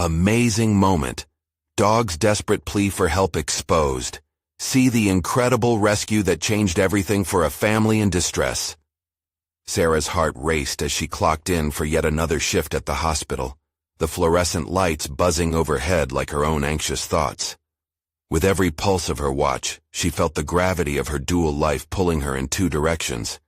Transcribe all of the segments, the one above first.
Amazing moment. Dog's desperate plea for help exposed. See the incredible rescue that changed everything for a family in distress. Sarah's heart raced as she clocked in for yet another shift at the hospital, the fluorescent lights buzzing overhead like her own anxious thoughts. With every pulse of her watch, she felt the gravity of her dual life pulling her in two directions.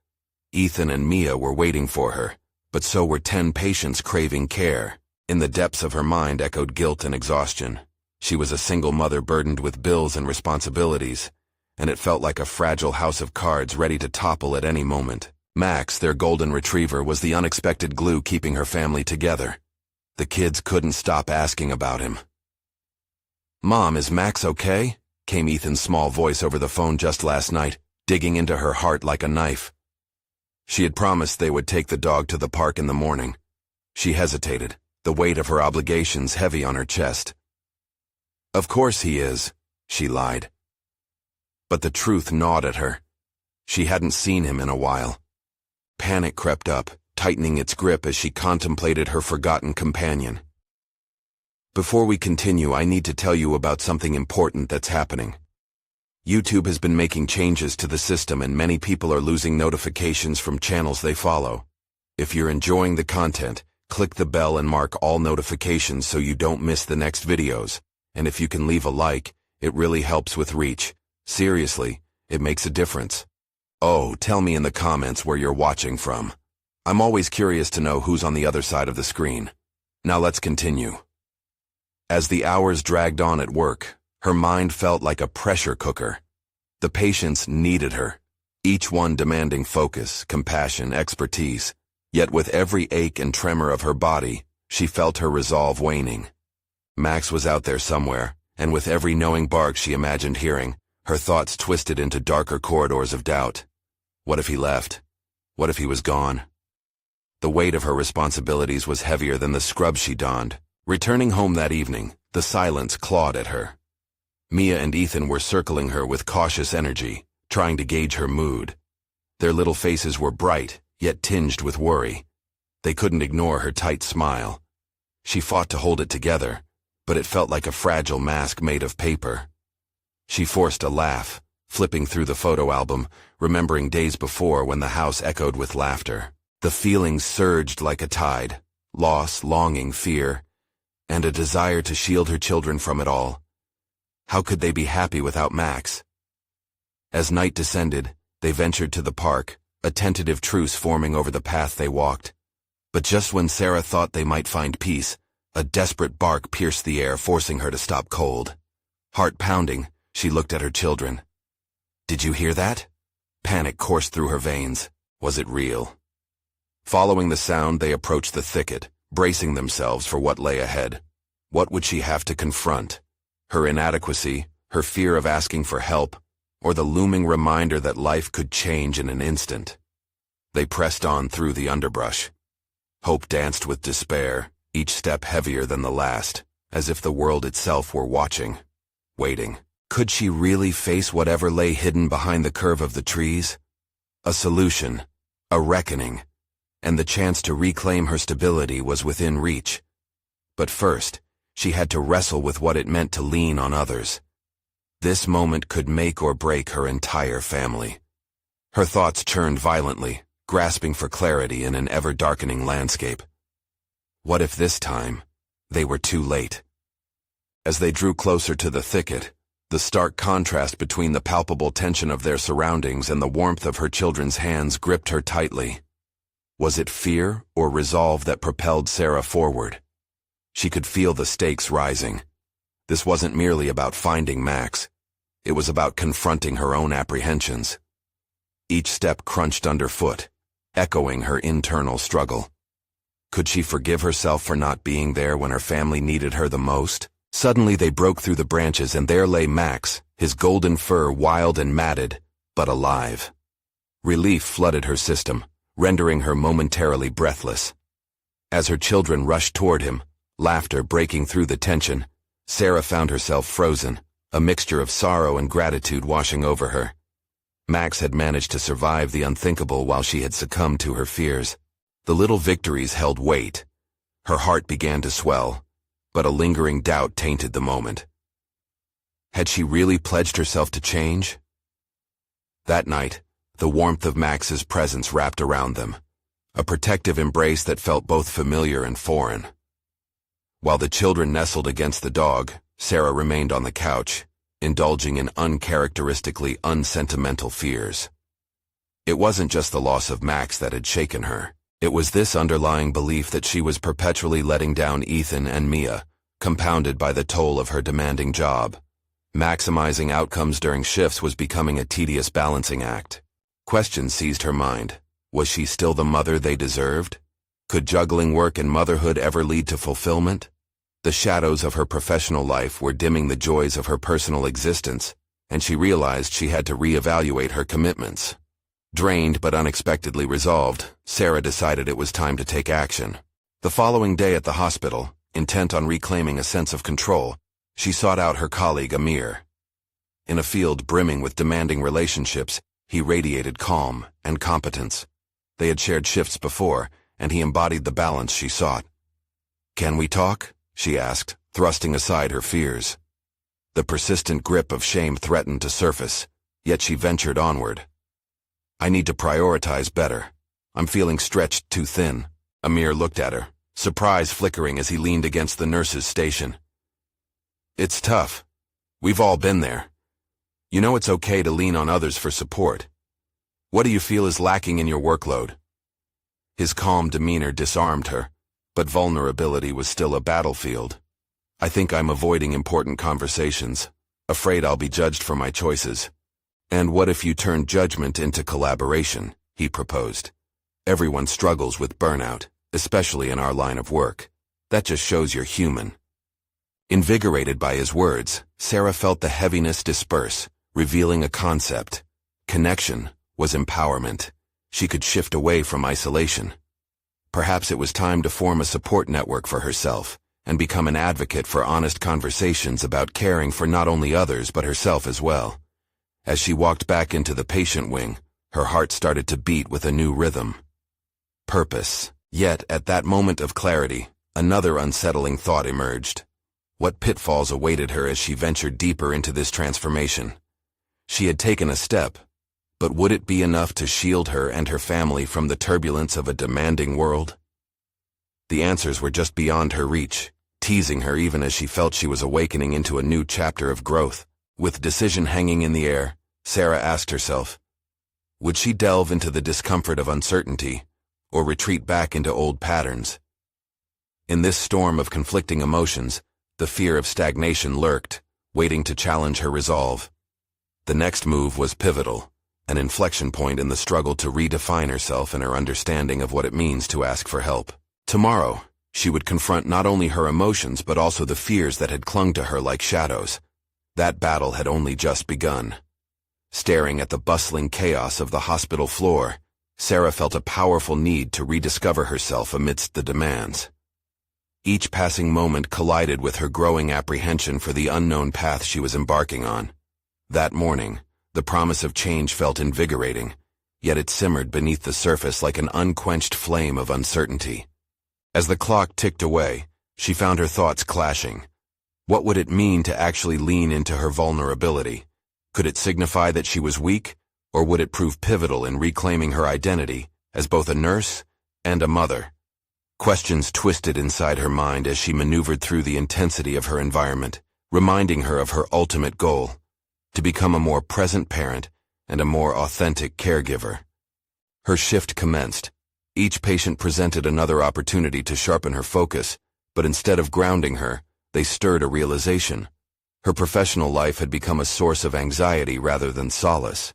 Ethan and Mia were waiting for her, but so were 10 patients craving care. In the depths of her mind echoed guilt and exhaustion. She was a single mother burdened with bills and responsibilities, and it felt like a fragile house of cards ready to topple at any moment. Max, their golden retriever, was the unexpected glue keeping her family together. The kids couldn't stop asking about him. "Mom, is Max okay?" came Ethan's small voice over the phone just last night, digging into her heart like a knife. She had promised they would take the dog to the park in the morning. She hesitated, the weight of her obligations heavy on her chest. "Of course he is," she lied. But the truth gnawed at her. She hadn't seen him in a while. Panic crept up, tightening its grip as she contemplated her forgotten companion. Before we continue, I need to tell you about something important that's happening. YouTube has been making changes to the system and many people are losing notifications from channels they follow. If you're enjoying the content, click the bell and mark all notifications so you don't miss the next videos. And if you can leave a like, it really helps with reach. Seriously, it makes a difference. Oh, tell me in the comments where you're watching from. I'm always curious to know who's on the other side of the screen. Now let's continue. As the hours dragged on at work, her mind felt like a pressure cooker. The patients needed her, each one demanding focus, compassion, expertise. Yet with every ache and tremor of her body, she felt her resolve waning. Max was out there somewhere, and with every knowing bark she imagined hearing, her thoughts twisted into darker corridors of doubt. What if he left? What if he was gone? The weight of her responsibilities was heavier than the scrub she donned. Returning home that evening, the silence clawed at her. Mia and Ethan were circling her with cautious energy, trying to gauge her mood. Their little faces were bright, yet tinged with worry. They couldn't ignore her tight smile. She fought to hold it together, but it felt like a fragile mask made of paper. She forced a laugh, flipping through the photo album, remembering days before when the house echoed with laughter. The feelings surged like a tide: loss, longing, fear, and a desire to shield her children from it all. How could they be happy without Max? As night descended, they ventured to the park, a tentative truce forming over the path they walked. But just when Sarah thought they might find peace, a desperate bark pierced the air, forcing her to stop cold. Heart pounding, she looked at her children. "Did you hear that?" Panic coursed through her veins. Was it real? Following the sound, they approached the thicket, bracing themselves for what lay ahead. What would she have to confront? Her inadequacy, her fear of asking for help, or the looming reminder that life could change in an instant? They pressed on through the underbrush. Hope danced with despair, each step heavier than the last, as if the world itself were watching, waiting. Could she really face whatever lay hidden behind the curve of the trees? A solution, a reckoning, and the chance to reclaim her stability was within reach. But first, she had to wrestle with what it meant to lean on others. This moment could make or break her entire family. Her thoughts churned violently, grasping for clarity in an ever-darkening landscape. What if this time, they were too late? As they drew closer to the thicket, the stark contrast between the palpable tension of their surroundings and the warmth of her children's hands gripped her tightly. Was it fear or resolve that propelled Sarah forward? She could feel the stakes rising. This wasn't merely about finding Max. It was about confronting her own apprehensions. Each step crunched underfoot, echoing her internal struggle. Could she forgive herself for not being there when her family needed her the most? Suddenly they broke through the branches and there lay Max, his golden fur wild and matted, but alive. Relief flooded her system, rendering her momentarily breathless. As her children rushed toward him, laughter breaking through the tension, Sarah found herself frozen, a mixture of sorrow and gratitude washing over her. Max had managed to survive the unthinkable while she had succumbed to her fears. The little victories held weight. Her heart began to swell, but a lingering doubt tainted the moment. Had she really pledged herself to change? That night, the warmth of Max's presence wrapped around them, a protective embrace that felt both familiar and foreign. While the children nestled against the dog, Sarah remained on the couch, indulging in uncharacteristically unsentimental fears. It wasn't just the loss of Max that had shaken her. It was this underlying belief that she was perpetually letting down Ethan and Mia, compounded by the toll of her demanding job. Maximizing outcomes during shifts was becoming a tedious balancing act. Questions seized her mind. Was she still the mother they deserved? Could juggling work and motherhood ever lead to fulfillment? The shadows of her professional life were dimming the joys of her personal existence, and she realized she had to reevaluate her commitments. Drained but unexpectedly resolved, Sarah decided it was time to take action. The following day at the hospital, intent on reclaiming a sense of control, she sought out her colleague Amir. In a field brimming with demanding relationships, he radiated calm and competence. They had shared shifts before, and he embodied the balance she sought. "Can we talk?" she asked, thrusting aside her fears. The persistent grip of shame threatened to surface, yet she ventured onward. "I need to prioritize better. I'm feeling stretched too thin." Amir looked at her, surprise flickering as he leaned against the nurse's station. "It's tough. We've all been there. You know it's okay to lean on others for support. What do you feel is lacking in your workload?" His calm demeanor disarmed her, but vulnerability was still a battlefield. "I think I'm avoiding important conversations, afraid I'll be judged for my choices." "And what if you turn judgment into collaboration?" he proposed. "Everyone struggles with burnout, especially in our line of work. That just shows you're human." Invigorated by his words, Sarah felt the heaviness disperse, revealing a concept. Connection was empowerment. She could shift away from isolation. Perhaps it was time to form a support network for herself and become an advocate for honest conversations about caring for not only others but herself as well. As she walked back into the patient wing, her heart started to beat with a new rhythm. Purpose. Yet, at that moment of clarity, another unsettling thought emerged. What pitfalls awaited her as she ventured deeper into this transformation? She had taken a step, but would it be enough to shield her and her family from the turbulence of a demanding world? The answers were just beyond her reach, teasing her even as she felt she was awakening into a new chapter of growth. With decision hanging in the air, Sarah asked herself, would she delve into the discomfort of uncertainty, or retreat back into old patterns? In this storm of conflicting emotions, the fear of stagnation lurked, waiting to challenge her resolve. The next move was pivotal, an inflection point in the struggle to redefine herself and her understanding of what it means to ask for help. Tomorrow, she would confront not only her emotions but also the fears that had clung to her like shadows. That battle had only just begun. Staring at the bustling chaos of the hospital floor, Sarah felt a powerful need to rediscover herself amidst the demands. Each passing moment collided with her growing apprehension for the unknown path she was embarking on. That morning, the promise of change felt invigorating, yet it simmered beneath the surface like an unquenched flame of uncertainty. As the clock ticked away, she found her thoughts clashing. What would it mean to actually lean into her vulnerability? Could it signify that she was weak, or would it prove pivotal in reclaiming her identity as both a nurse and a mother? Questions twisted inside her mind as she maneuvered through the intensity of her environment, reminding her of her ultimate goal, to become a more present parent and a more authentic caregiver. Her shift commenced. Each patient presented another opportunity to sharpen her focus, but instead of grounding her, they stirred a realization. Her professional life had become a source of anxiety rather than solace.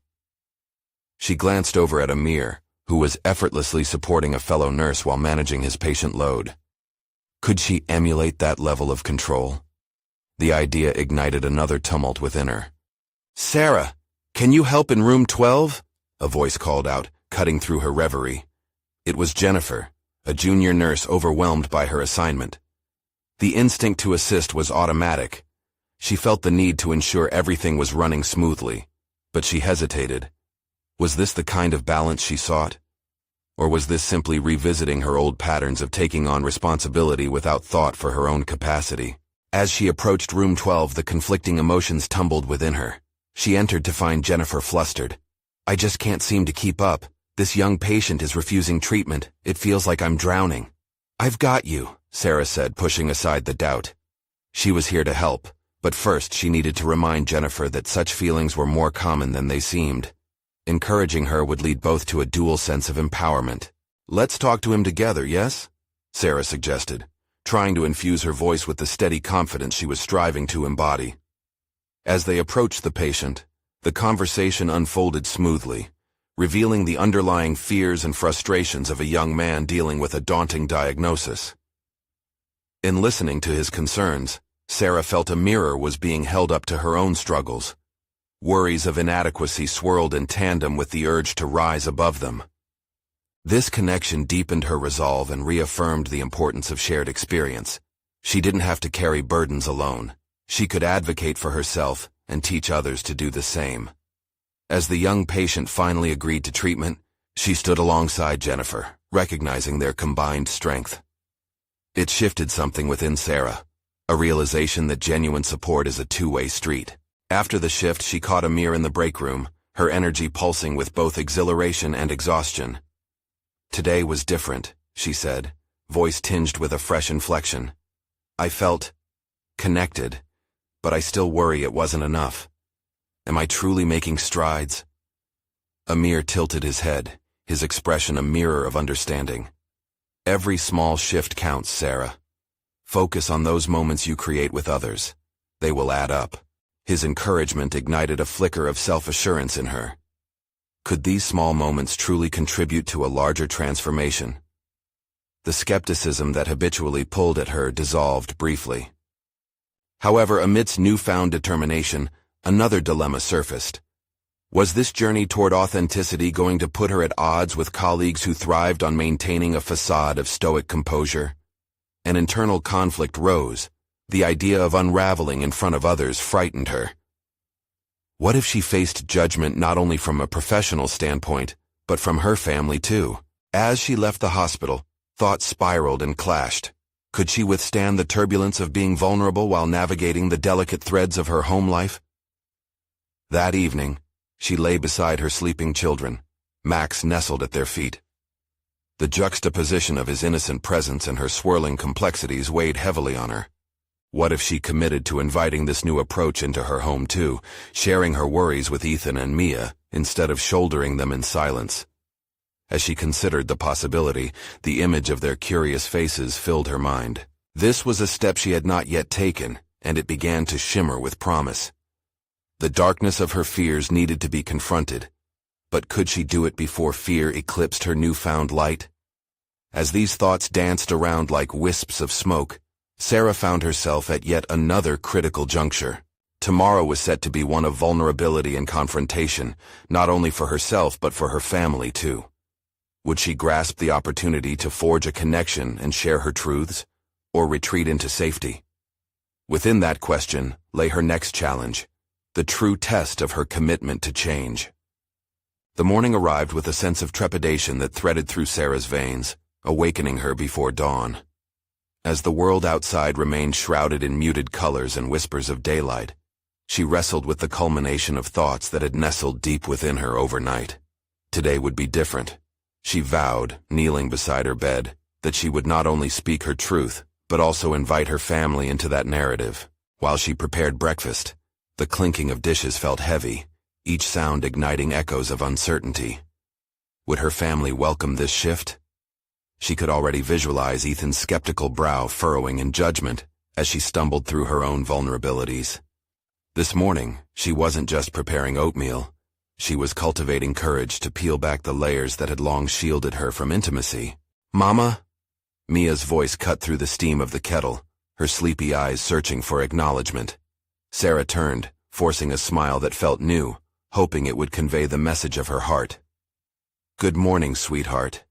She glanced over at Amir, who was effortlessly supporting a fellow nurse while managing his patient load. Could she emulate that level of control? The idea ignited another tumult within her. "Sarah, can you help in room 12? A voice called out, cutting through her reverie. It was Jennifer, a junior nurse overwhelmed by her assignment. The instinct to assist was automatic. She felt the need to ensure everything was running smoothly, but she hesitated. Was this the kind of balance she sought? Or was this simply revisiting her old patterns of taking on responsibility without thought for her own capacity? As she approached room 12, the conflicting emotions tumbled within her. She entered to find Jennifer flustered. "I just can't seem to keep up. This young patient is refusing treatment. It feels like I'm drowning." "I've got you," Sarah said, pushing aside the doubt. She was here to help, but first she needed to remind Jennifer that such feelings were more common than they seemed. Encouraging her would lead both to a dual sense of empowerment. "Let's talk to him together, yes?" Sarah suggested, trying to infuse her voice with the steady confidence she was striving to embody. As they approached the patient, the conversation unfolded smoothly, revealing the underlying fears and frustrations of a young man dealing with a daunting diagnosis. In listening to his concerns, Sarah felt a mirror was being held up to her own struggles. Worries of inadequacy swirled in tandem with the urge to rise above them. This connection deepened her resolve and reaffirmed the importance of shared experience. She didn't have to carry burdens alone. She could advocate for herself and teach others to do the same. As the young patient finally agreed to treatment, she stood alongside Jennifer, recognizing their combined strength. It shifted something within Sarah, a realization that genuine support is a two-way street. After the shift, she caught Amir in the break room, her energy pulsing with both exhilaration and exhaustion. "Today was different," she said, voice tinged with a fresh inflection. "I felt connected, but I still worry it wasn't enough. Am I truly making strides?" Amir tilted his head, his expression a mirror of understanding. "Every small shift counts, Sarah. Focus on those moments you create with others. They will add up." His encouragement ignited a flicker of self-assurance in her. Could these small moments truly contribute to a larger transformation? The skepticism that habitually pulled at her dissolved briefly. However, amidst newfound determination, another dilemma surfaced. Was this journey toward authenticity going to put her at odds with colleagues who thrived on maintaining a facade of stoic composure? An internal conflict rose. The idea of unraveling in front of others frightened her. What if she faced judgment not only from a professional standpoint, but from her family too? As she left the hospital, thoughts spiraled and clashed. Could she withstand the turbulence of being vulnerable while navigating the delicate threads of her home life? That evening, she lay beside her sleeping children, Max nestled at their feet. The juxtaposition of his innocent presence and her swirling complexities weighed heavily on her. What if she committed to inviting this new approach into her home too, sharing her worries with Ethan and Mia, instead of shouldering them in silence? As she considered the possibility, the image of their curious faces filled her mind. This was a step she had not yet taken, and it began to shimmer with promise. The darkness of her fears needed to be confronted, but could she do it before fear eclipsed her newfound light? As these thoughts danced around like wisps of smoke, Sarah found herself at yet another critical juncture. Tomorrow was set to be one of vulnerability and confrontation, not only for herself but for her family too. Would she grasp the opportunity to forge a connection and share her truths, or retreat into safety? Within that question lay her next challenge, the true test of her commitment to change. The morning arrived with a sense of trepidation that threaded through Sarah's veins, awakening her before dawn. As the world outside remained shrouded in muted colors and whispers of daylight, she wrestled with the culmination of thoughts that had nestled deep within her overnight. Today would be different. She vowed, kneeling beside her bed, that she would not only speak her truth, but also invite her family into that narrative. While she prepared breakfast, the clinking of dishes felt heavy, each sound igniting echoes of uncertainty. Would her family welcome this shift? She could already visualize Ethan's skeptical brow furrowing in judgment as she stumbled through her own vulnerabilities. This morning, she wasn't just preparing oatmeal. She was cultivating courage to peel back the layers that had long shielded her from intimacy. "Mama?" Mia's voice cut through the steam of the kettle, her sleepy eyes searching for acknowledgement. Sarah turned, forcing a smile that felt new, hoping it would convey the message of her heart. "Good morning, sweetheart.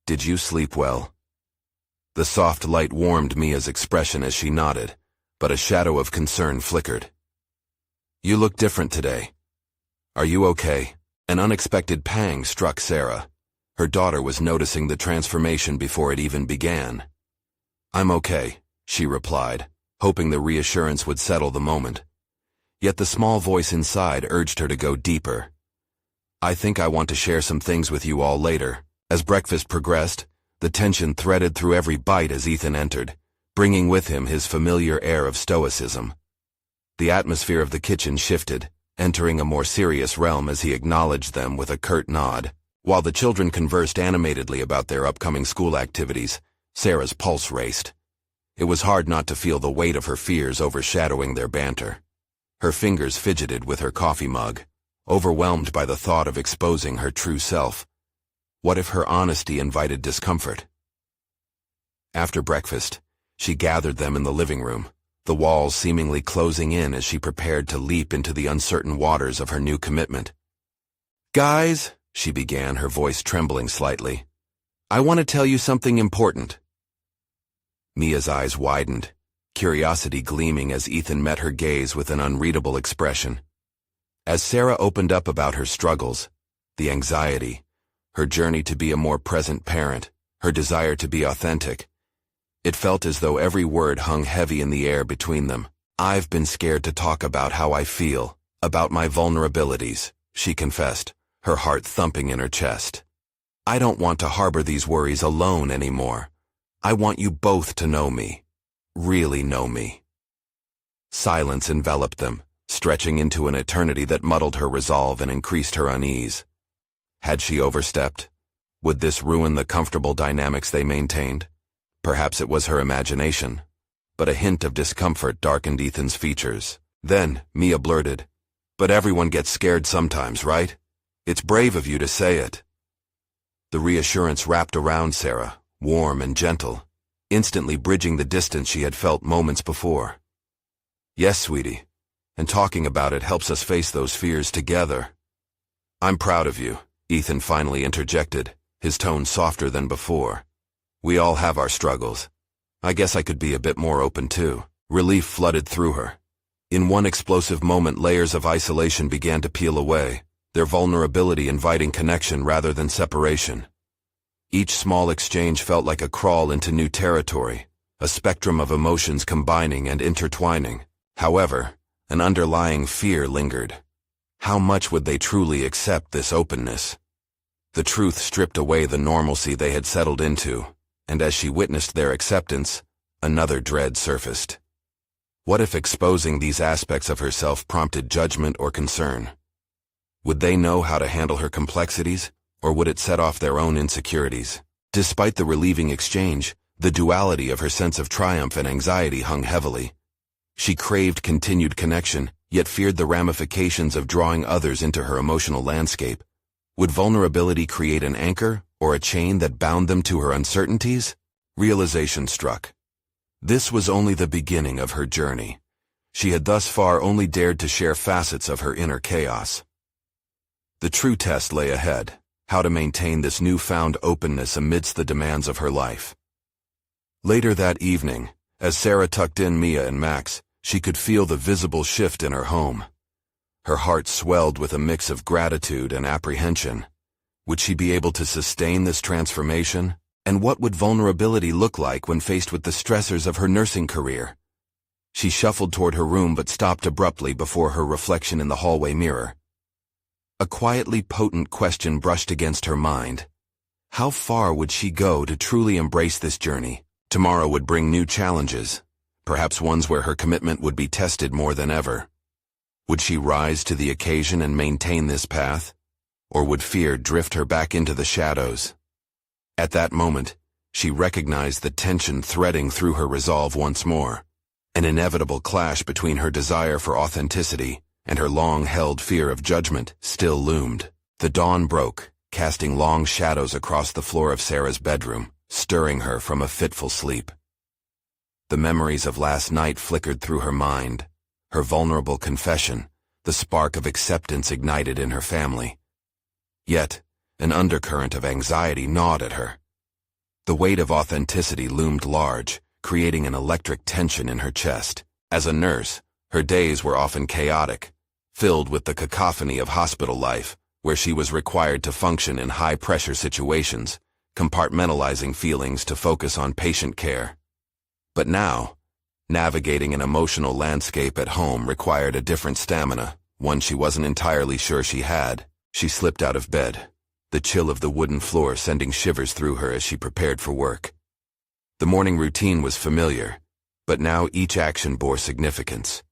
Did you sleep well?" The soft light warmed Mia's expression as she nodded, but a shadow of concern flickered. "You look different today. Are you okay?" An unexpected pang struck Sarah. Her daughter was noticing the transformation before it even began. "I'm okay," she replied, hoping the reassurance would settle the moment. Yet the small voice inside urged her to go deeper. "I think I want to share some things with you all later." As breakfast progressed, the tension threaded through every bite as Ethan entered, bringing with him his familiar air of stoicism. The atmosphere of the kitchen shifted, entering a more serious realm as he acknowledged them with a curt nod. While the children conversed animatedly about their upcoming school activities, Sarah's pulse raced. It was hard not to feel the weight of her fears overshadowing their banter. Her fingers fidgeted with her coffee mug, overwhelmed by the thought of exposing her true self. What if her honesty invited discomfort? After breakfast, she gathered them in the living room, the walls seemingly closing in as she prepared to leap into the uncertain waters of her new commitment. "Guys," she began, her voice trembling slightly, "I want to tell you something important." Mia's eyes widened, curiosity gleaming as Ethan met her gaze with an unreadable expression. As Sarah opened up about her struggles, the anxiety, her journey to be a more present parent, her desire to be authentic, it felt as though every word hung heavy in the air between them. "I've been scared to talk about how I feel, about my vulnerabilities," she confessed, her heart thumping in her chest. "I don't want to harbor these worries alone anymore. I want you both to know me. Really know me." Silence enveloped them, stretching into an eternity that muddled her resolve and increased her unease. Had she overstepped? Would this ruin the comfortable dynamics they maintained? Perhaps it was her imagination, but a hint of discomfort darkened Ethan's features. Then, Mia blurted, "But everyone gets scared sometimes, right? It's brave of you to say it." The reassurance wrapped around Sarah, warm and gentle, instantly bridging the distance she had felt moments before. "Yes, sweetie, and talking about it helps us face those fears together." "I'm proud of you," Ethan finally interjected, his tone softer than before. "We all have our struggles. I guess I could be a bit more open too." Relief flooded through her. In one explosive moment, layers of isolation began to peel away, their vulnerability inviting connection rather than separation. Each small exchange felt like a crawl into new territory, a spectrum of emotions combining and intertwining. However, an underlying fear lingered. How much would they truly accept this openness? The truth stripped away the normalcy they had settled into, and as she witnessed their acceptance, another dread surfaced. What if exposing these aspects of herself prompted judgment or concern? Would they know how to handle her complexities, or would it set off their own insecurities? Despite the relieving exchange, the duality of her sense of triumph and anxiety hung heavily. She craved continued connection, yet feared the ramifications of drawing others into her emotional landscape. Would vulnerability create an anchor, or a chain that bound them to her uncertainties? Realization struck. This was only the beginning of her journey. She had thus far only dared to share facets of her inner chaos. The true test lay ahead, how to maintain this newfound openness amidst the demands of her life. Later that evening, as Sarah tucked in Mia and Max, she could feel the visible shift in her home. Her heart swelled with a mix of gratitude and apprehension. Would she be able to sustain this transformation? And what would vulnerability look like when faced with the stressors of her nursing career? She shuffled toward her room but stopped abruptly before her reflection in the hallway mirror. A quietly potent question brushed against her mind. How far would she go to truly embrace this journey? Tomorrow would bring new challenges, perhaps ones where her commitment would be tested more than ever. Would she rise to the occasion and maintain this path? Or would fear drift her back into the shadows? At that moment, she recognized the tension threading through her resolve once more. An inevitable clash between her desire for authenticity and her long-held fear of judgment still loomed. The dawn broke, casting long shadows across the floor of Sarah's bedroom, stirring her from a fitful sleep. The memories of last night flickered through her mind, her vulnerable confession, the spark of acceptance ignited in her family. Yet, an undercurrent of anxiety gnawed at her. The weight of authenticity loomed large, creating an electric tension in her chest. As a nurse, her days were often chaotic, filled with the cacophony of hospital life, where she was required to function in high-pressure situations, compartmentalizing feelings to focus on patient care. But now, navigating an emotional landscape at home required a different stamina, one she wasn't entirely sure she had. She slipped out of bed, the chill of the wooden floor sending shivers through her as she prepared for work. The morning routine was familiar, but now each action bore significance.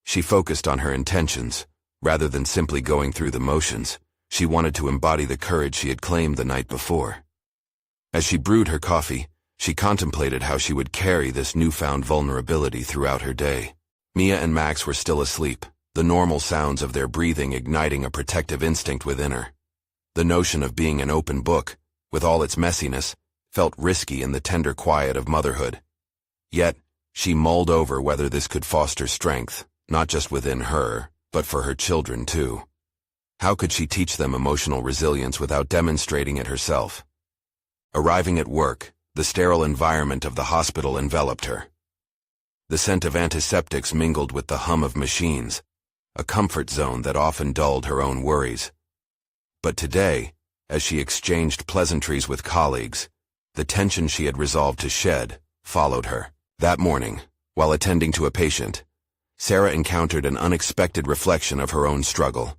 She focused on her intentions, rather than simply going through the motions. She wanted to embody the courage she had claimed the night before. As she brewed her coffee, she contemplated how she would carry this newfound vulnerability throughout her day. Mia and Max were still asleep, the normal sounds of their breathing igniting a protective instinct within her. The notion of being an open book, with all its messiness, felt risky in the tender quiet of motherhood. Yet, she mulled over whether this could foster strength, not just within her, but for her children too. How could she teach them emotional resilience without demonstrating it herself? Arriving at work, the sterile environment of the hospital enveloped her. The scent of antiseptics mingled with the hum of machines, a comfort zone that often dulled her own worries. But today, as she exchanged pleasantries with colleagues, the tension she had resolved to shed followed her. That morning, while attending to a patient, Sarah encountered an unexpected reflection of her own struggle.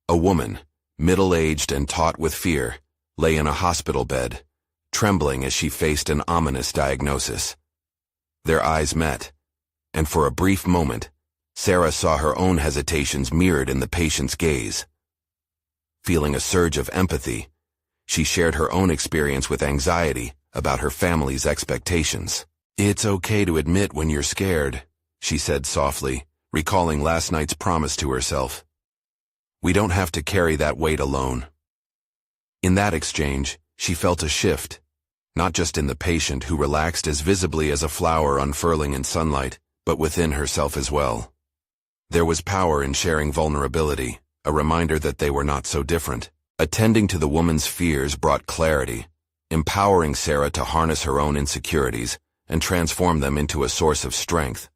A woman, middle-aged and taut with fear, lay in a hospital bed, trembling as she faced an ominous diagnosis. Their eyes met, and for a brief moment, Sarah saw her own hesitations mirrored in the patient's gaze. Feeling a surge of empathy, she shared her own experience with anxiety about her family's expectations. "It's okay to admit when you're scared," she said softly, recalling last night's promise to herself. "We don't have to carry that weight alone." In that exchange, she felt a shift, not just in the patient who relaxed as visibly as a flower unfurling in sunlight, but within herself as well. There was power in sharing vulnerability, a reminder that they were not so different. Attending to the woman's fears brought clarity, empowering Sarah to harness her own insecurities and transform them into a source of strength.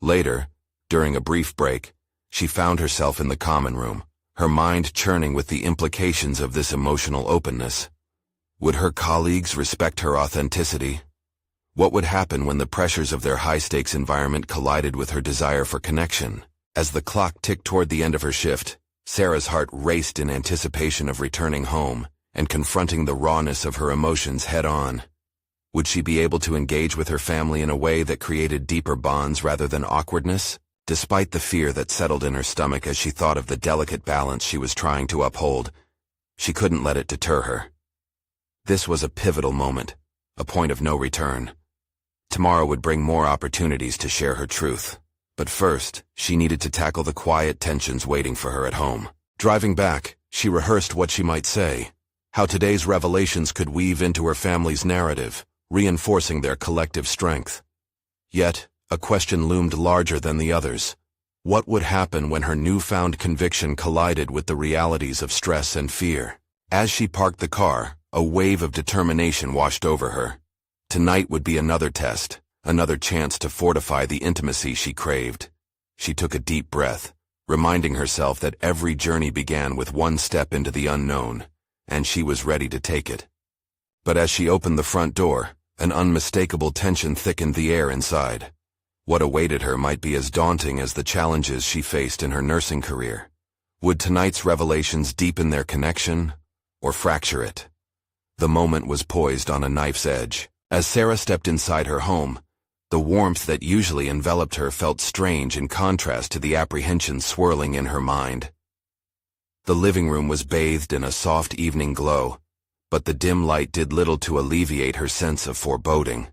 Later, during a brief break, she found herself in the common room, her mind churning with the implications of this emotional openness. Would her colleagues respect her authenticity? What would happen when the pressures of their high-stakes environment collided with her desire for connection? As the clock ticked toward the end of her shift, Sarah's heart raced in anticipation of returning home and confronting the rawness of her emotions head-on. Would she be able to engage with her family in a way that created deeper bonds rather than awkwardness? Despite the fear that settled in her stomach as she thought of the delicate balance she was trying to uphold, she couldn't let it deter her. This was a pivotal moment, a point of no return. Tomorrow would bring more opportunities to share her truth. But first, she needed to tackle the quiet tensions waiting for her at home. Driving back, she rehearsed what she might say, how today's revelations could weave into her family's narrative, reinforcing their collective strength. Yet, a question loomed larger than the others. What would happen when her newfound conviction collided with the realities of stress and fear? As she parked the car, a wave of determination washed over her. Tonight would be another test, another chance to fortify the intimacy she craved. She took a deep breath, reminding herself that every journey began with one step into the unknown, and she was ready to take it. But as she opened the front door, an unmistakable tension thickened the air inside. What awaited her might be as daunting as the challenges she faced in her nursing career. Would tonight's revelations deepen their connection, or fracture it? The moment was poised on a knife's edge. As Sarah stepped inside her home, the warmth that usually enveloped her felt strange in contrast to the apprehension swirling in her mind. The living room was bathed in a soft evening glow, but the dim light did little to alleviate her sense of foreboding.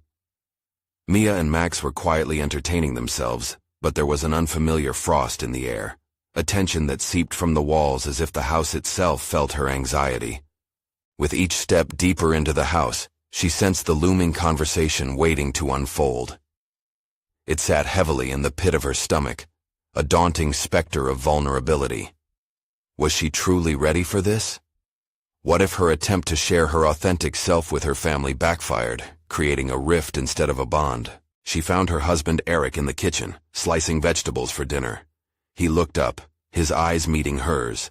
Mia and Max were quietly entertaining themselves, but there was an unfamiliar frost in the air, a tension that seeped from the walls as if the house itself felt her anxiety. With each step deeper into the house, she sensed the looming conversation waiting to unfold. It sat heavily in the pit of her stomach, a daunting specter of vulnerability. Was she truly ready for this? What if her attempt to share her authentic self with her family backfired, creating a rift instead of a bond? She found her husband Eric in the kitchen, slicing vegetables for dinner. He looked up, his eyes meeting hers.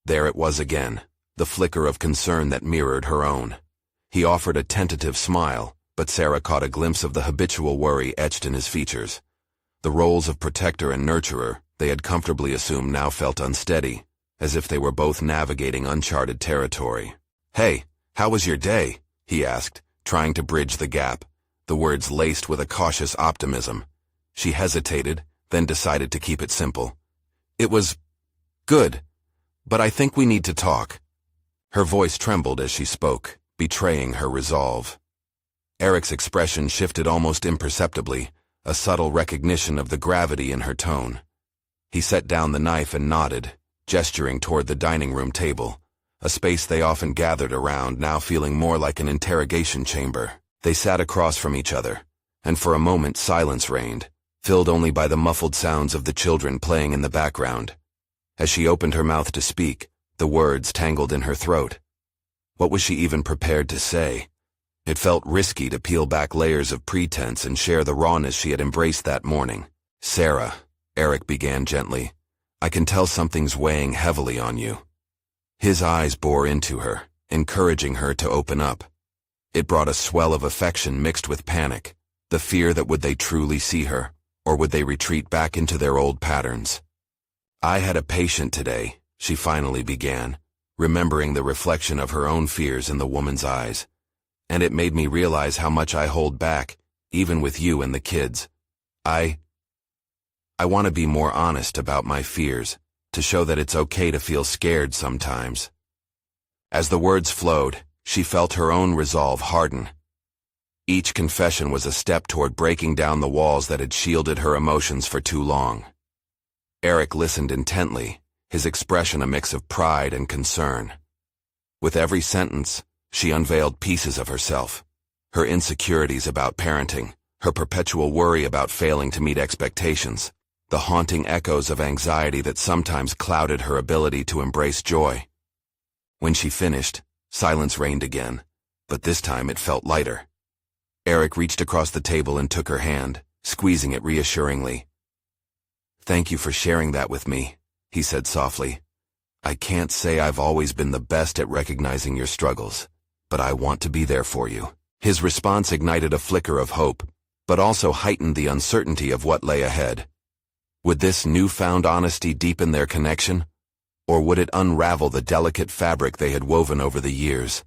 There it was again, the flicker of concern that mirrored her own. He offered a tentative smile, but Sarah caught a glimpse of the habitual worry etched in his features. The roles of protector and nurturer they had comfortably assumed now felt unsteady, as if they were both navigating uncharted territory. "Hey, how was your day?" he asked, trying to bridge the gap, the words laced with a cautious optimism. She hesitated, then decided to keep it simple. "It was good, but I think we need to talk." Her voice trembled as she spoke, betraying her resolve. Eric's expression shifted almost imperceptibly, a subtle recognition of the gravity in her tone. He set down the knife and nodded, gesturing toward the dining room table, a space they often gathered around, now feeling more like an interrogation chamber. They sat across from each other, and for a moment silence reigned, filled only by the muffled sounds of the children playing in the background. As she opened her mouth to speak, the words tangled in her throat. What was she even prepared to say? It felt risky to peel back layers of pretense and share the rawness she had embraced that morning. "Sarah," Eric began gently, "I can tell something's weighing heavily on you." His eyes bore into her, encouraging her to open up. It brought a swell of affection mixed with panic, the fear that would they truly see her, or would they retreat back into their old patterns. "I had a patient today," she finally began, remembering the reflection of her own fears in the woman's eyes. "And it made me realize how much I hold back, even with you and the kids. I want to be more honest about my fears, to show that it's okay to feel scared sometimes." As the words flowed, she felt her own resolve harden. Each confession was a step toward breaking down the walls that had shielded her emotions for too long. Eric listened intently, his expression a mix of pride and concern. With every sentence, she unveiled pieces of herself, her insecurities about parenting, her perpetual worry about failing to meet expectations, the haunting echoes of anxiety that sometimes clouded her ability to embrace joy. When she finished, silence reigned again, but this time it felt lighter. Eric reached across the table and took her hand, squeezing it reassuringly. "Thank you for sharing that with me," he said softly. "I can't say I've always been the best at recognizing your struggles, but I want to be there for you." His response ignited a flicker of hope, but also heightened the uncertainty of what lay ahead. Would this newfound honesty deepen their connection, or would it unravel the delicate fabric they had woven over the years?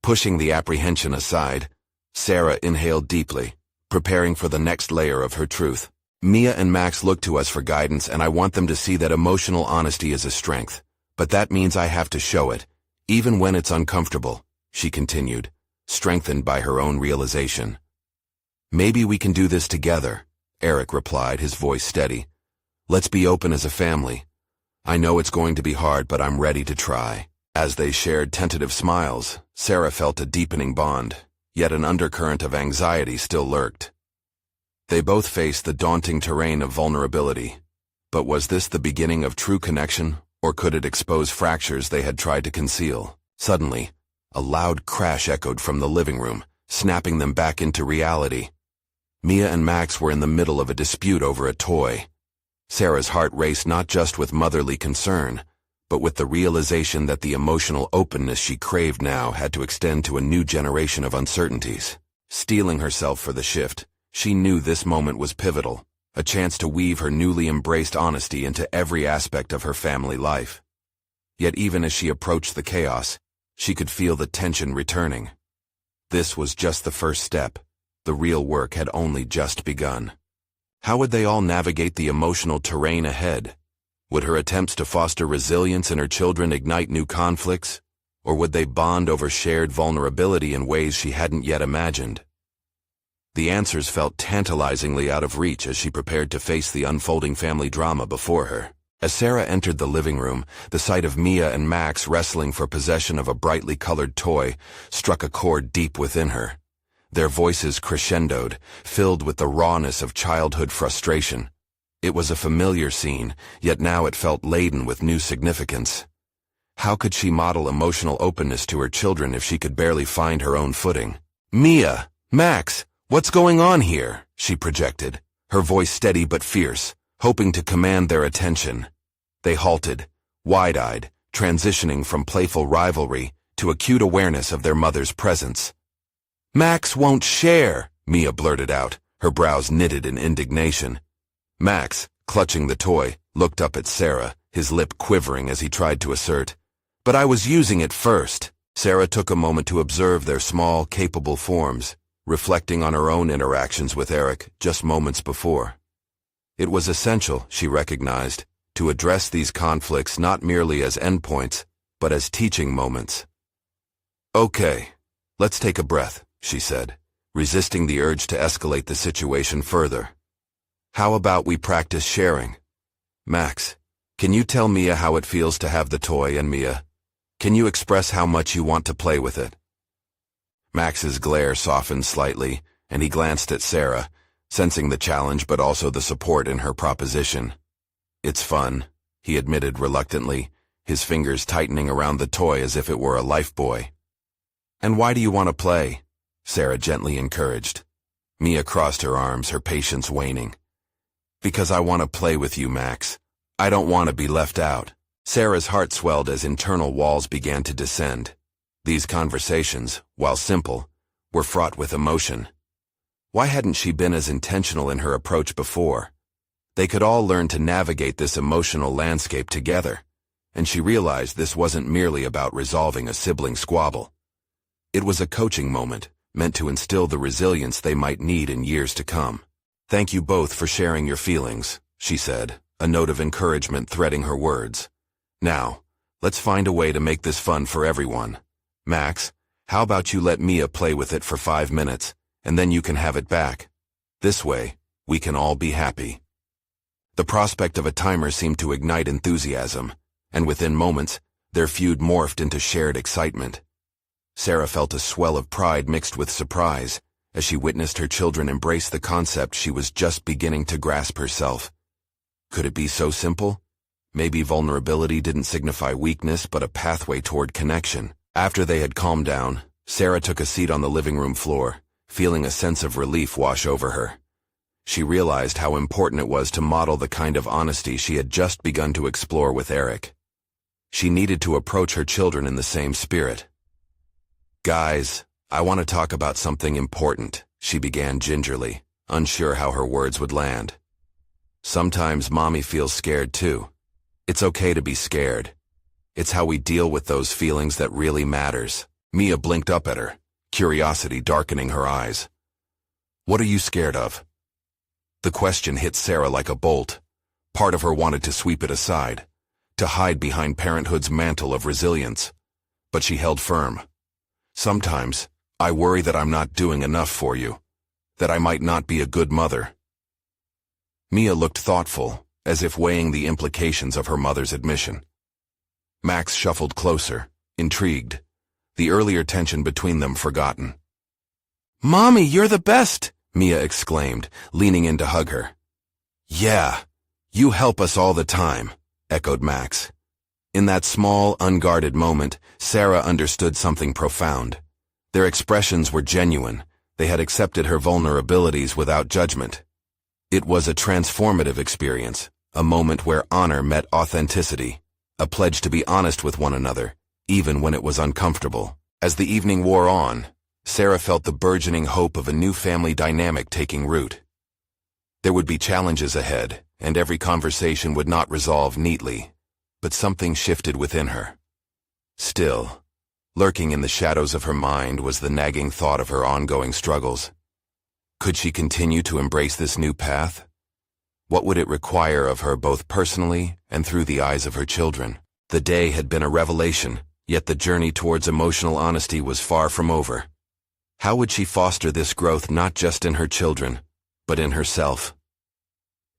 Pushing the apprehension aside, Sarah inhaled deeply, preparing for the next layer of her truth. "Mia and Max look to us for guidance, and I want them to see that emotional honesty is a strength, but that means I have to show it, even when it's uncomfortable," she continued, strengthened by her own realization. "Maybe we can do this together," Eric replied, his voice steady. "Let's be open as a family. I know it's going to be hard, but I'm ready to try." As they shared tentative smiles, Sarah felt a deepening bond, yet an undercurrent of anxiety still lurked. They both faced the daunting terrain of vulnerability, but was this the beginning of true connection, or could it expose fractures they had tried to conceal? Suddenly, a loud crash echoed from the living room, snapping them back into reality. Mia and Max were in the middle of a dispute over a toy. Sarah's heart raced not just with motherly concern, but with the realization that the emotional openness she craved now had to extend to a new generation of uncertainties. Steeling herself for the shift, she knew this moment was pivotal, a chance to weave her newly embraced honesty into every aspect of her family life. Yet even as she approached the chaos, she could feel the tension returning. This was just the first step. The real work had only just begun. How would they all navigate the emotional terrain ahead? Would her attempts to foster resilience in her children ignite new conflicts? Or would they bond over shared vulnerability in ways she hadn't yet imagined? The answers felt tantalizingly out of reach as she prepared to face the unfolding family drama before her. As Sarah entered the living room, the sight of Mia and Max wrestling for possession of a brightly colored toy struck a chord deep within her. Their voices crescendoed, filled with the rawness of childhood frustration. It was a familiar scene, yet now it felt laden with new significance. How could she model emotional openness to her children if she could barely find her own footing? "Mia! Max! What's going on here?" she projected, her voice steady but fierce, hoping to command their attention. They halted, wide-eyed, transitioning from playful rivalry to acute awareness of their mother's presence. "Max won't share," Mia blurted out, her brows knitted in indignation. Max, clutching the toy, looked up at Sarah, his lip quivering as he tried to assert, "But I was using it first." Sarah took a moment to observe their small, capable forms, reflecting on her own interactions with Eric just moments before. It was essential, she recognized, to address these conflicts not merely as endpoints, but as teaching moments. "Okay, let's take a breath," she said, resisting the urge to escalate the situation further. "How about we practice sharing? Max, can you tell Mia how it feels to have the toy, and Mia, can you express how much you want to play with it?" Max's glare softened slightly, and he glanced at Sarah, sensing the challenge but also the support in her proposition. "It's fun," he admitted reluctantly, his fingers tightening around the toy as if it were a lifebuoy. "And why do you want to play?" Sarah gently encouraged. Mia crossed her arms, her patience waning. "Because I want to play with you, Max. I don't want to be left out." Sarah's heart swelled as internal walls began to descend. These conversations, while simple, were fraught with emotion. Why hadn't she been as intentional in her approach before? They could all learn to navigate this emotional landscape together, and she realized this wasn't merely about resolving a sibling squabble. It was a coaching moment, meant to instill the resilience they might need in years to come. "Thank you both for sharing your feelings," she said, a note of encouragement threading her words. "Now, let's find a way to make this fun for everyone. Max, how about you let Mia play with it for 5 minutes, and then you can have it back. This way, we can all be happy." The prospect of a timer seemed to ignite enthusiasm, and within moments, their feud morphed into shared excitement. Sarah felt a swell of pride mixed with surprise as she witnessed her children embrace the concept she was just beginning to grasp herself. Could it be so simple? Maybe vulnerability didn't signify weakness but a pathway toward connection. After they had calmed down, Sarah took a seat on the living room floor, feeling a sense of relief wash over her. She realized how important it was to model the kind of honesty she had just begun to explore with Eric. She needed to approach her children in the same spirit. "Guys, I want to talk about something important," she began gingerly, unsure how her words would land. "Sometimes Mommy feels scared too. It's okay to be scared. It's how we deal with those feelings that really matters." Mia blinked up at her, curiosity darkening her eyes. "What are you scared of?" The question hit Sarah like a bolt. Part of her wanted to sweep it aside, to hide behind parenthood's mantle of resilience. But she held firm. "Sometimes, I worry that I'm not doing enough for you, that I might not be a good mother." Mia looked thoughtful, as if weighing the implications of her mother's admission. Max shuffled closer, intrigued, the earlier tension between them forgotten. "Mommy, you're the best!" Mia exclaimed, leaning in to hug her. "Yeah, you help us all the time," echoed Max. In that small, unguarded moment, Sarah understood something profound. Their expressions were genuine. They had accepted her vulnerabilities without judgment. It was a transformative experience, a moment where honor met authenticity, a pledge to be honest with one another, even when it was uncomfortable. As the evening wore on, Sarah felt the burgeoning hope of a new family dynamic taking root. There would be challenges ahead, and every conversation would not resolve neatly, but something shifted within her. Still, lurking in the shadows of her mind was the nagging thought of her ongoing struggles. Could she continue to embrace this new path? What would it require of her both personally and through the eyes of her children? The day had been a revelation, yet the journey towards emotional honesty was far from over. How would she foster this growth not just in her children, but in herself?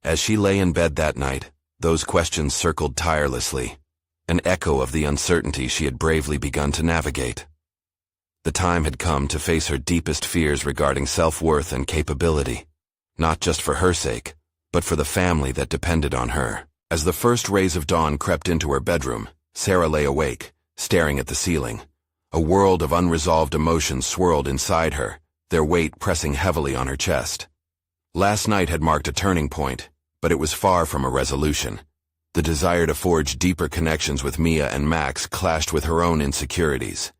As she lay in bed that night, those questions circled tirelessly, an echo of the uncertainty she had bravely begun to navigate. The time had come to face her deepest fears regarding self-worth and capability, not just for her sake, but for the family that depended on her. As the first rays of dawn crept into her bedroom, Sarah lay awake, staring at the ceiling. A world of unresolved emotions swirled inside her, their weight pressing heavily on her chest. Last night had marked a turning point, but it was far from a resolution. The desire to forge deeper connections with Mia and Max clashed with her own insecurities.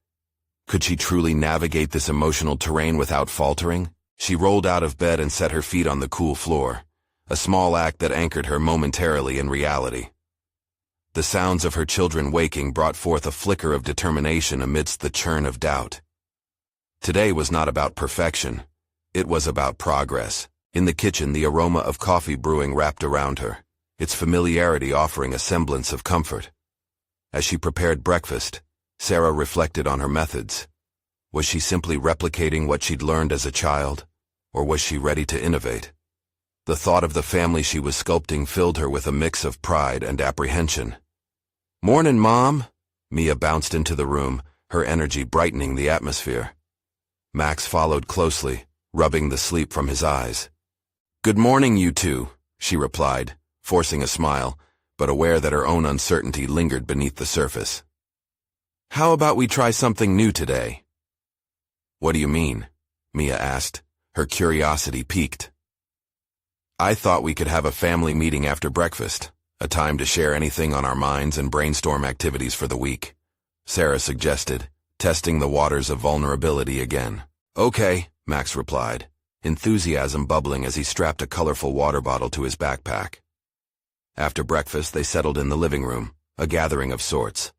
Could she truly navigate this emotional terrain without faltering? She rolled out of bed and set her feet on the cool floor, a small act that anchored her momentarily in reality. The sounds of her children waking brought forth a flicker of determination amidst the churn of doubt. Today was not about perfection. It was about progress. In the kitchen, the aroma of coffee brewing wrapped around her, its familiarity offering a semblance of comfort. As she prepared breakfast, Sarah reflected on her methods. Was she simply replicating what she'd learned as a child, or was she ready to innovate? The thought of the family she was sculpting filled her with a mix of pride and apprehension. "Mornin', Mom!" Mia bounced into the room, her energy brightening the atmosphere. Max followed closely, rubbing the sleep from his eyes. "Good morning, you two," she replied, forcing a smile, but aware that her own uncertainty lingered beneath the surface. "How about we try something new today?" "What do you mean?" Mia asked, her curiosity piqued. "I thought we could have a family meeting after breakfast, a time to share anything on our minds and brainstorm activities for the week," Sarah suggested, testing the waters of vulnerability again. "Okay," Max replied, enthusiasm bubbling as he strapped a colorful water bottle to his backpack. After breakfast, they settled in the living room, a gathering of sorts.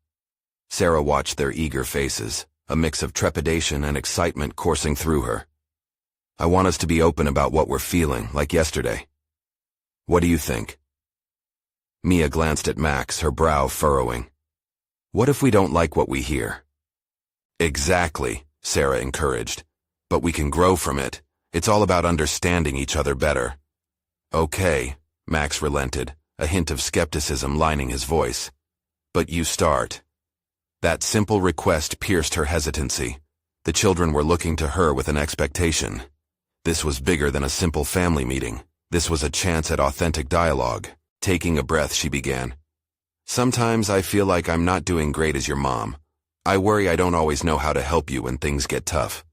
Sarah watched their eager faces, a mix of trepidation and excitement coursing through her. "I want us to be open about what we're feeling, like yesterday. What do you think?" Mia glanced at Max, her brow furrowing. "What if we don't like what we hear?" "Exactly," Sarah encouraged. "But we can grow from it. It's all about understanding each other better." "Okay," Max relented, a hint of skepticism lining his voice. "But you start." That simple request pierced her hesitancy. The children were looking to her with an expectation. This was bigger than a simple family meeting. This was a chance at authentic dialogue. Taking a breath, she began. "Sometimes I feel like I'm not doing great as your mom. I worry I don't always know how to help you when things get tough."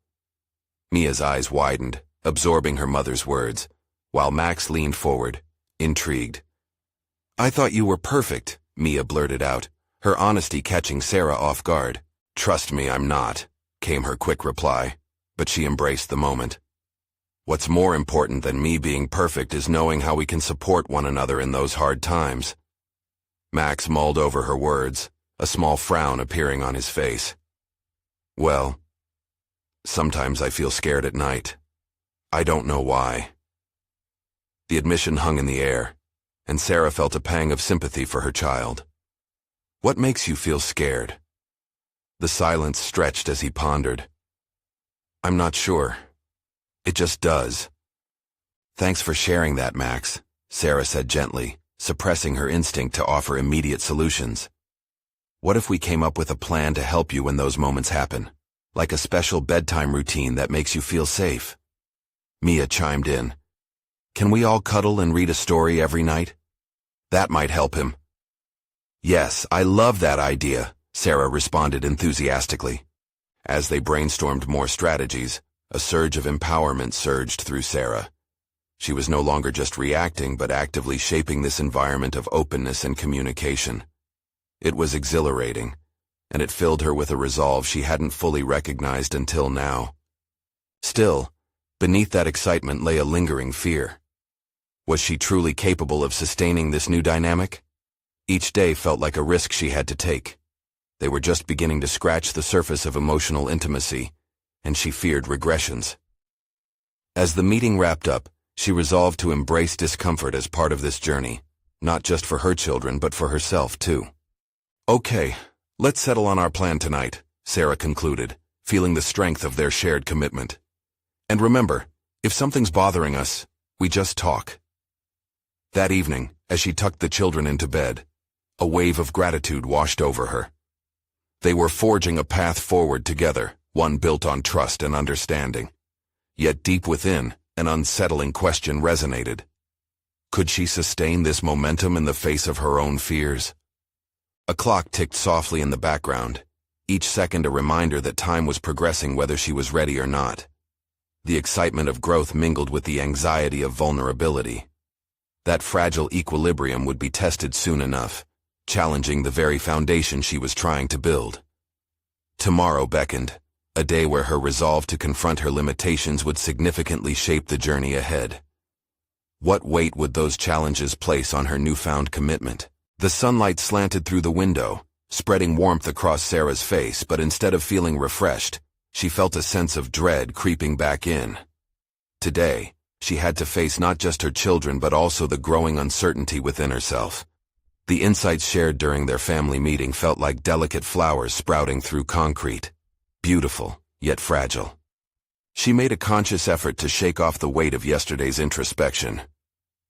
Mia's eyes widened, absorbing her mother's words, while Max leaned forward, intrigued. "I thought you were perfect," Mia blurted out, her honesty catching Sarah off guard. "Trust me, I'm not," came her quick reply, but she embraced the moment. "What's more important than me being perfect is knowing how we can support one another in those hard times." Max mulled over her words, a small frown appearing on his face. "Well, sometimes I feel scared at night. I don't know why." The admission hung in the air, and Sarah felt a pang of sympathy for her child. "What makes you feel scared?" The silence stretched as he pondered. "I'm not sure. It just does." "Thanks for sharing that, Max," Sarah said gently, suppressing her instinct to offer immediate solutions. "What if we came up with a plan to help you when those moments happen? Like a special bedtime routine that makes you feel safe?" Mia chimed in. "Can we all cuddle and read a story every night? That might help him." "Yes, I love that idea," Sarah responded enthusiastically. As they brainstormed more strategies, a surge of empowerment surged through Sarah. She was no longer just reacting, but actively shaping this environment of openness and communication. It was exhilarating, and it filled her with a resolve she hadn't fully recognized until now. Still, beneath that excitement lay a lingering fear. Was she truly capable of sustaining this new dynamic? Each day felt like a risk she had to take. They were just beginning to scratch the surface of emotional intimacy, and she feared regressions. As the meeting wrapped up, she resolved to embrace discomfort as part of this journey, not just for her children, but for herself, too. "Okay, let's settle on our plan tonight," Sarah concluded, feeling the strength of their shared commitment. "And remember, if something's bothering us, we just talk." That evening, as she tucked the children into bed, a wave of gratitude washed over her. They were forging a path forward together, one built on trust and understanding. Yet deep within, an unsettling question resonated. Could she sustain this momentum in the face of her own fears? A clock ticked softly in the background, each second a reminder that time was progressing whether she was ready or not. The excitement of growth mingled with the anxiety of vulnerability. That fragile equilibrium would be tested soon enough, challenging the very foundation she was trying to build. Tomorrow beckoned, a day where her resolve to confront her limitations would significantly shape the journey ahead. What weight would those challenges place on her newfound commitment? The sunlight slanted through the window, spreading warmth across Sarah's face, but instead of feeling refreshed, she felt a sense of dread creeping back in. Today, she had to face not just her children but also the growing uncertainty within herself. The insights shared during their family meeting felt like delicate flowers sprouting through concrete, beautiful, yet fragile. She made a conscious effort to shake off the weight of yesterday's introspection.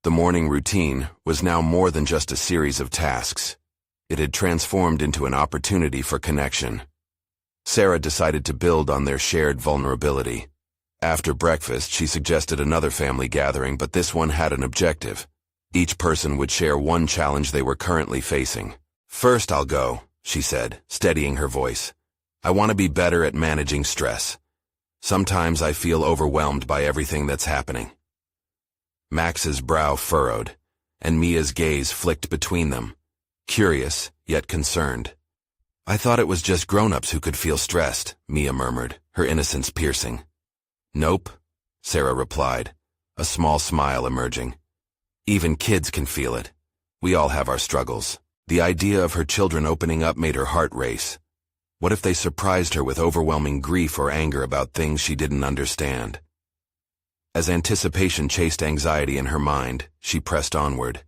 The morning routine was now more than just a series of tasks. It had transformed into an opportunity for connection. Sarah decided to build on their shared vulnerability. After breakfast, she suggested another family gathering, but this one had an objective. Each person would share one challenge they were currently facing. "First I'll go," she said, steadying her voice. "I want to be better at managing stress. Sometimes I feel overwhelmed by everything that's happening." Max's brow furrowed, and Mia's gaze flicked between them, curious yet concerned. "I thought it was just grown-ups who could feel stressed," Mia murmured, her innocence piercing. "Nope," Sarah replied, a small smile emerging. "Even kids can feel it. We all have our struggles." The idea of her children opening up made her heart race. What if they surprised her with overwhelming grief or anger about things she didn't understand? As anticipation chased anxiety in her mind, she pressed onward.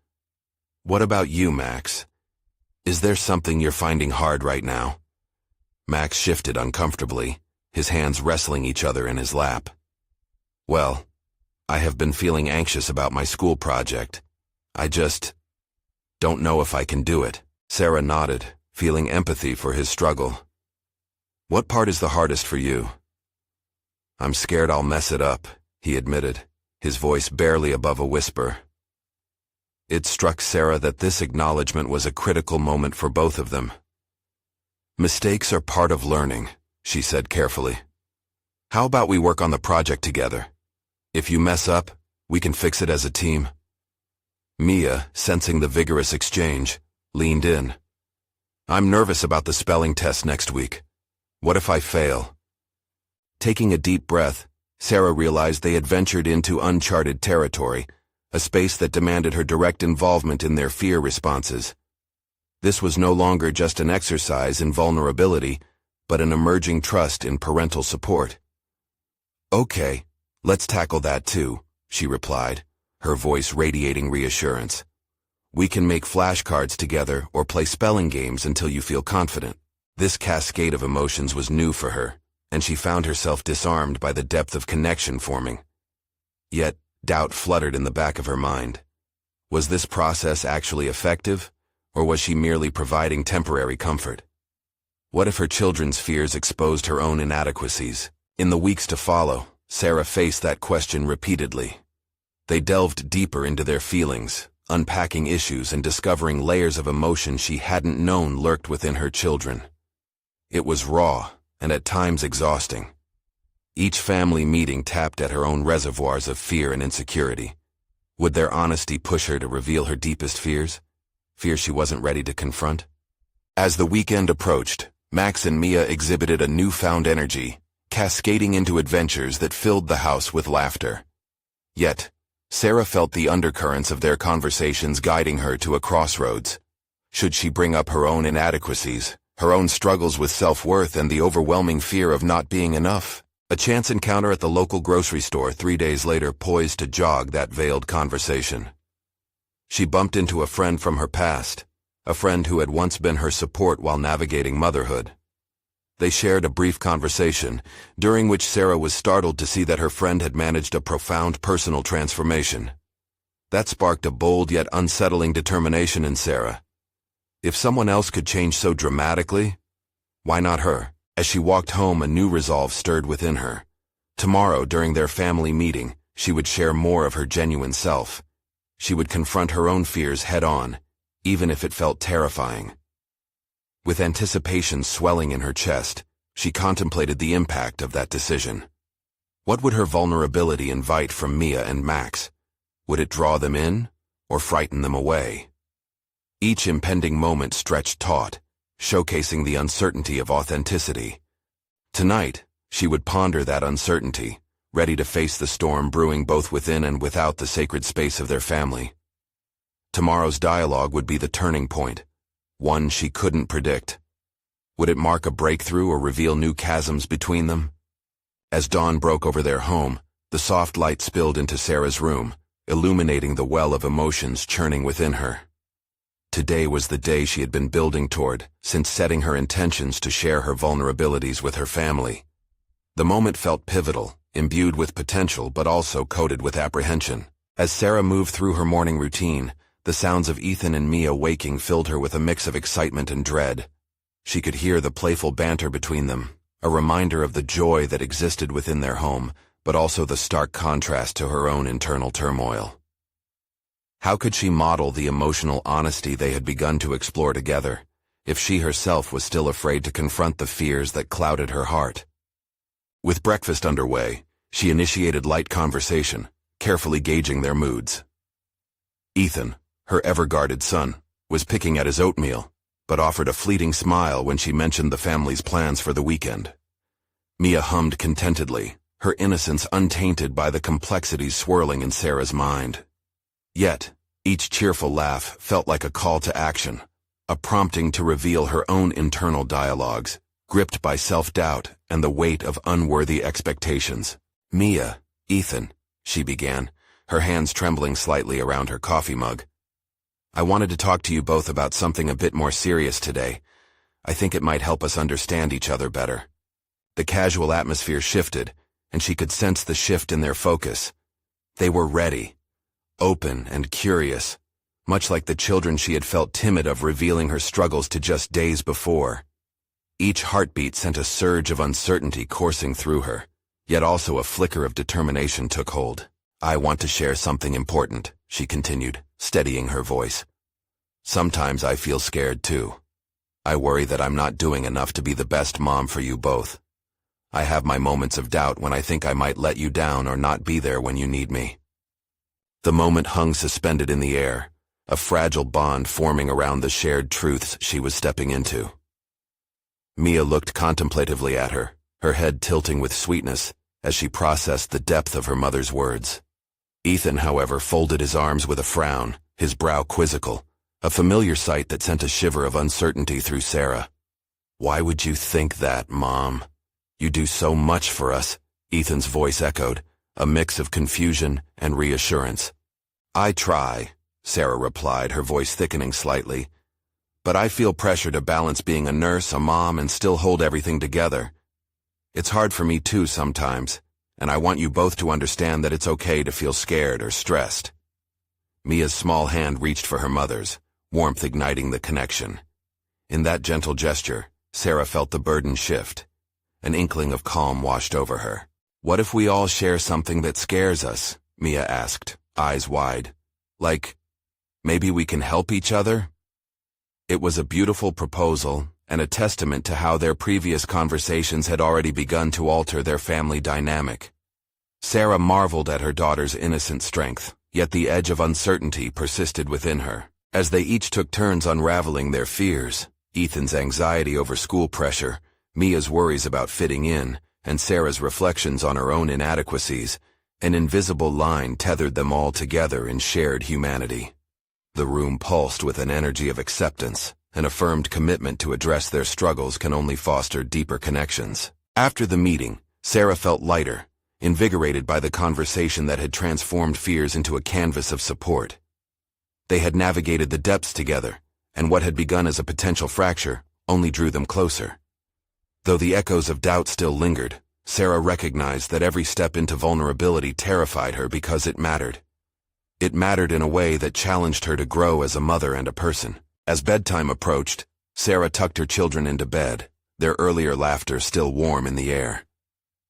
"What about you, Max? Is there something you're finding hard right now?" Max shifted uncomfortably, his hands wrestling each other in his lap. "Well, I have been feeling anxious about my school project. I just don't know if I can do it." Sarah nodded, feeling empathy for his struggle. "What part is the hardest for you?" "I'm scared I'll mess it up," he admitted, his voice barely above a whisper. It struck Sarah that this acknowledgement was a critical moment for both of them. "Mistakes are part of learning," she said carefully. "How about we work on the project together? If you mess up, we can fix it as a team." Mia, sensing the vigorous exchange, leaned in. "I'm nervous about the spelling test next week. What if I fail?" Taking a deep breath, Sarah realized they had ventured into uncharted territory, a space that demanded her direct involvement in their fear responses. This was no longer just an exercise in vulnerability, but an emerging trust in parental support. "Okay, let's tackle that too," she replied, her voice radiating reassurance. "We can make flashcards together or play spelling games until you feel confident." This cascade of emotions was new for her, and she found herself disarmed by the depth of connection forming. Yet, doubt fluttered in the back of her mind. Was this process actually effective, or was she merely providing temporary comfort? What if her children's fears exposed her own inadequacies? In the weeks to follow, Sarah faced that question repeatedly. They delved deeper into their feelings, unpacking issues and discovering layers of emotion she hadn't known lurked within her children. It was raw, and at times exhausting. Each family meeting tapped at her own reservoirs of fear and insecurity. Would their honesty push her to reveal her deepest fears? Fears she wasn't ready to confront? As the weekend approached, Max and Mia exhibited a newfound energy, cascading into adventures that filled the house with laughter. Yet, Sarah felt the undercurrents of their conversations guiding her to a crossroads. Should she bring up her own inadequacies, her own struggles with self-worth, and the overwhelming fear of not being enough? A chance encounter at the local grocery store 3 days later poised to jog that veiled conversation. She bumped into a friend from her past, a friend who had once been her support while navigating motherhood. They shared a brief conversation, during which Sarah was startled to see that her friend had managed a profound personal transformation. That sparked a bold yet unsettling determination in Sarah. If someone else could change so dramatically, why not her? As she walked home, a new resolve stirred within her. Tomorrow, during their family meeting, she would share more of her genuine self. She would confront her own fears head-on, even if it felt terrifying. With anticipation swelling in her chest, she contemplated the impact of that decision. What would her vulnerability invite from Mia and Max? Would it draw them in, or frighten them away. Each impending moment stretched taut, showcasing the uncertainty of authenticity. Tonight, she would ponder that uncertainty, ready to face the storm brewing both within and without the sacred space of their family. Tomorrow's dialogue would be the turning point, one she couldn't predict. Would it mark a breakthrough or reveal new chasms between them? As dawn broke over their home, the soft light spilled into Sarah's room, illuminating the well of emotions churning within her. Today was the day she had been building toward, since setting her intentions to share her vulnerabilities with her family. The moment felt pivotal, imbued with potential but also coated with apprehension. As Sarah moved through her morning routine, the sounds of Ethan and Mia waking filled her with a mix of excitement and dread. She could hear the playful banter between them, a reminder of the joy that existed within their home, but also the stark contrast to her own internal turmoil. How could she model the emotional honesty they had begun to explore together, if she herself was still afraid to confront the fears that clouded her heart? With breakfast underway, she initiated light conversation, carefully gauging their moods. Ethan, her ever-guarded son, was picking at his oatmeal, but offered a fleeting smile when she mentioned the family's plans for the weekend. Mia hummed contentedly, her innocence untainted by the complexities swirling in Sarah's mind. Yet, each cheerful laugh felt like a call to action, a prompting to reveal her own internal dialogues, gripped by self-doubt and the weight of unworthy expectations. "Mia, Ethan," she began, her hands trembling slightly around her coffee mug. "I wanted to talk to you both about something a bit more serious today. I think it might help us understand each other better." The casual atmosphere shifted, and she could sense the shift in their focus. They were ready, open and curious, much like the children she had felt timid of revealing her struggles to just days before. Each heartbeat sent a surge of uncertainty coursing through her, yet also a flicker of determination took hold. "I want to share something important," she continued, steadying her voice. "Sometimes I feel scared too. I worry that I'm not doing enough to be the best mom for you both. I have my moments of doubt when I think I might let you down or not be there when you need me." The moment hung suspended in the air, a fragile bond forming around the shared truths she was stepping into. Mia looked contemplatively at her, her head tilting with sweetness as she processed the depth of her mother's words. Ethan, however, folded his arms with a frown, his brow quizzical, a familiar sight that sent a shiver of uncertainty through Sarah. "Why would you think that, Mom? You do so much for us," Ethan's voice echoed, a mix of confusion and reassurance. "I try," Sarah replied, her voice thickening slightly. "But I feel pressure to balance being a nurse, a mom, and still hold everything together. It's hard for me too sometimes, and I want you both to understand that it's okay to feel scared or stressed." Mia's small hand reached for her mother's, warmth igniting the connection. In that gentle gesture, Sarah felt the burden shift. An inkling of calm washed over her. "What if we all share something that scares us?" Mia asked, eyes wide. "Like, maybe we can help each other?" It was a beautiful proposal, and a testament to how their previous conversations had already begun to alter their family dynamic. Sarah marveled at her daughter's innocent strength, yet the edge of uncertainty persisted within her. As they each took turns unraveling their fears, Ethan's anxiety over school pressure, Mia's worries about fitting in, and Sarah's reflections on her own inadequacies, an invisible line tethered them all together in shared humanity. The room pulsed with an energy of acceptance. An affirmed commitment to address their struggles can only foster deeper connections. After the meeting, Sarah felt lighter, invigorated by the conversation that had transformed fears into a canvas of support. They had navigated the depths together, and what had begun as a potential fracture only drew them closer. Though the echoes of doubt still lingered, Sarah recognized that every step into vulnerability terrified her because it mattered. It mattered in a way that challenged her to grow as a mother and a person. As bedtime approached, Sarah tucked her children into bed, their earlier laughter still warm in the air.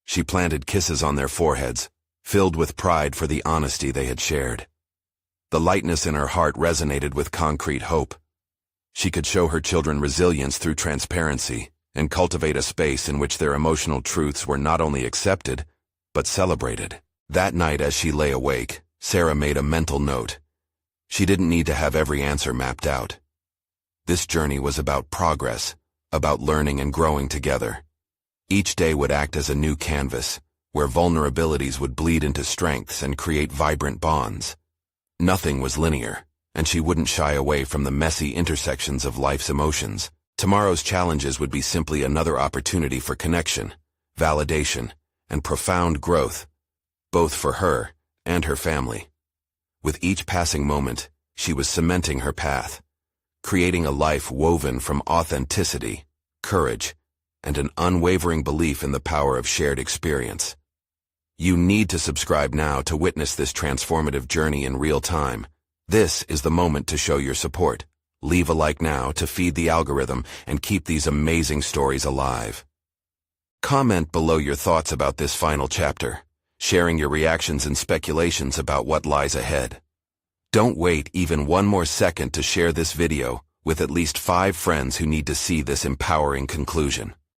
She planted kisses on their foreheads, filled with pride for the honesty they had shared. The lightness in her heart resonated with concrete hope. She could show her children resilience through transparency and cultivate a space in which their emotional truths were not only accepted, but celebrated. That night as she lay awake, Sarah made a mental note. She didn't need to have every answer mapped out. This journey was about progress, about learning and growing together. Each day would act as a new canvas, where vulnerabilities would bleed into strengths and create vibrant bonds. Nothing was linear, and she wouldn't shy away from the messy intersections of life's emotions. Tomorrow's challenges would be simply another opportunity for connection, validation, and profound growth, both for her and her family. With each passing moment, she was cementing her path, creating a life woven from authenticity, courage, and an unwavering belief in the power of shared experience. You need to subscribe now to witness this transformative journey in real time. This is the moment to show your support. Leave a like now to feed the algorithm and keep these amazing stories alive. Comment below your thoughts about this final chapter, sharing your reactions and speculations about what lies ahead. Don't wait even one more second to share this video with at least 5 friends who need to see this empowering conclusion.